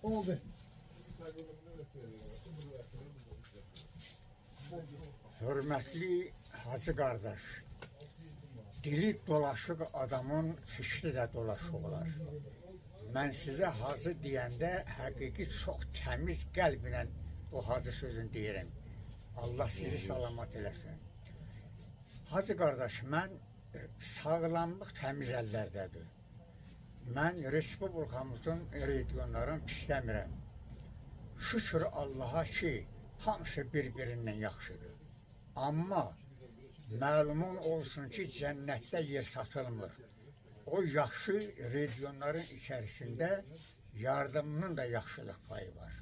Oldu. Hürmetli Hacı kardeş, dili dolaşık adamın fikri de dolaşık olar. Ben size hacı diyende hakiki çok temiz kalblə bu hacı sözünü deyirəm. Allah sizi salamat eləsin. Hacı kardeş, mən sağlamlıq təmiz əllərdədir. Mən Respublikamızın regionlarını pisləmirəm. Şükür Allaha ki, hamısı bir-birindən yaxşıdır. Amma məlumun olsun ki, cənnətdə yer satılmır. O yaxşı regionların içərisində yardımının da yaxşılıq payı var.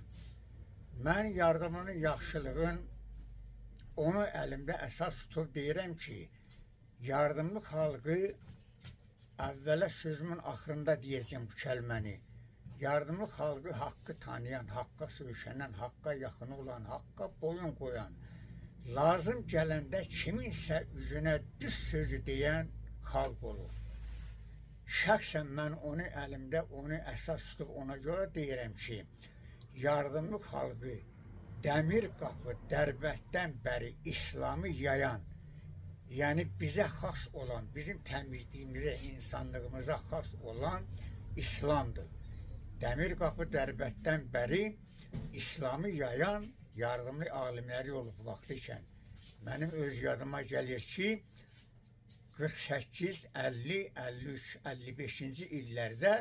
Mən yardımının, yaxşılığın onu əlimdə əsas tutub deyirəm ki, yardımlı xalqı əvvələ sözümün axırında deyəcəm bu kəlməni. Yardımlı xalqı haqqı tanıyan, haqqa söykənən, haqqa yaxın olan, haqqa boyun qoyan, lazım gələndə kiminsə üzünə düz sözü deyən xalq olur. Şəxsən mən onu əlimdə, onu əsas tutub ona görə deyirəm ki, yardımlı xalqı Dəmir qapı Dərbətdən bəri İslamı yayan, yəni bizə xas olan, bizim təmizliyimizə, insanlığımıza xas olan İslamdır. Dəmir qapı Dərbətdən bəri İslamı yayan yardımlı alimləri olub vaxtı ikən. Mənim öz yadıma gəlir ki, 48, 50, 53, 55-ci illərdə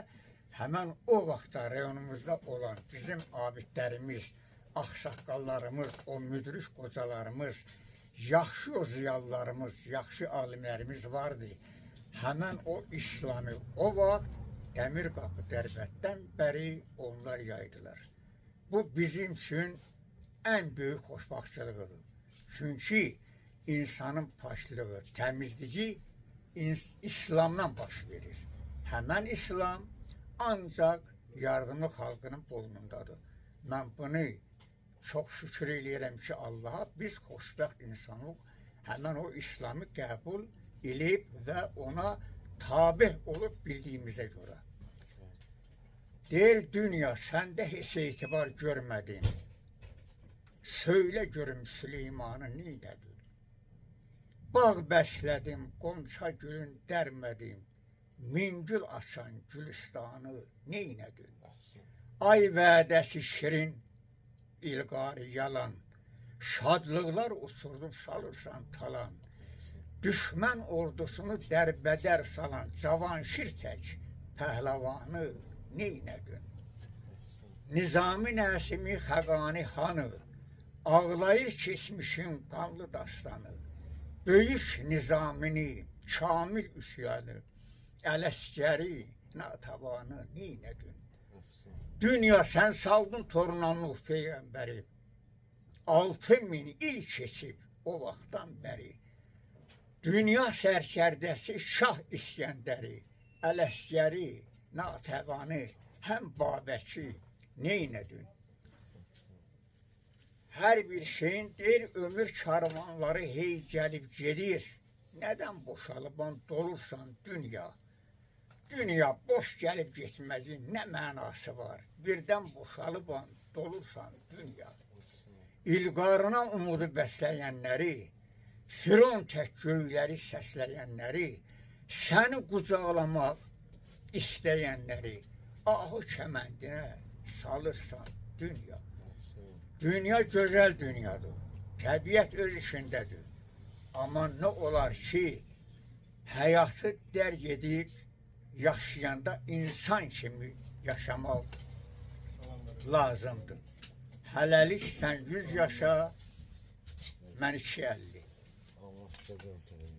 həmən o vaxtda rayonumuzda olan bizim abidlərimiz, axsaqqallarımız, o müdrik qocalarımız, yaxşı o ziyalılarımız, yaxşı alimlərimiz vardı. Həmən o İslamı o vaxt Dəmir qapı Dərbətdən bəri onlar yaydılar. Bu bizim üçün ən böyük xoşbaxtçılığıdır. Çünki insanın paşlığı, təmizliyi İslamdan baş verir. Həmən İslam ancaq yardımlı xalqının boynundadır. Mən bunu çox şükür eləyirəm ki, Allaha biz xoşbəxt insanlıq həmən o İslamı qəbul eləyib və ona tabi olub bildiyimizə görə. Deyir, dünya səndə heç etibar görmədin. Söylə görüm Süleymanı neynədir? Bağ bəslədim, qonça gülün dərmədim. Mingül açan Gülistanı neynədir? Ay vədəsi şirin, İlqarı yalan, şadlıqlar uçurdub salırsan talan, düşmən ordusunu dərbədər salan Cavanşir tək pəhləvanı neynədin? Nizami Nəsimi Xəqani hanı, ağlayır keçmişin qanlı dastanı, böyük nizamini, kamil üsyanı, Ələsgəri, natavanı neynədin? Dünya sən saldın torunanlıq peyğəmbəri, 6000 il keçib o vaxtdan bəri. Dünya sərkərdəsi Şah İskəndəri, Ələsgəri, Natəvanı, həm Babəki neynədin? Hər bir şeyin deyir, ömür karvanları hey gəlib gedir. Nədən boşalıban dolursan dünya? Dünya boş gəlib getməyin nə mənası var? Birdən boşalıban dolursan dünya. İlqarına umudu bəsləyənləri, Firon tək göyləri səsləyənləri, səni qucaqlamaq istəyənləri, ahı kəməndinə salırsan dünya. Dünya gözəl dünyadır, təbiət öz işindədir. Amma nə olar ki, həyatı dərk edib, yaşayanda insan kimi yaşamaq lazımdır. Hələlik sən 100 yaşa, mən 250. Allah sizə can sağlığı.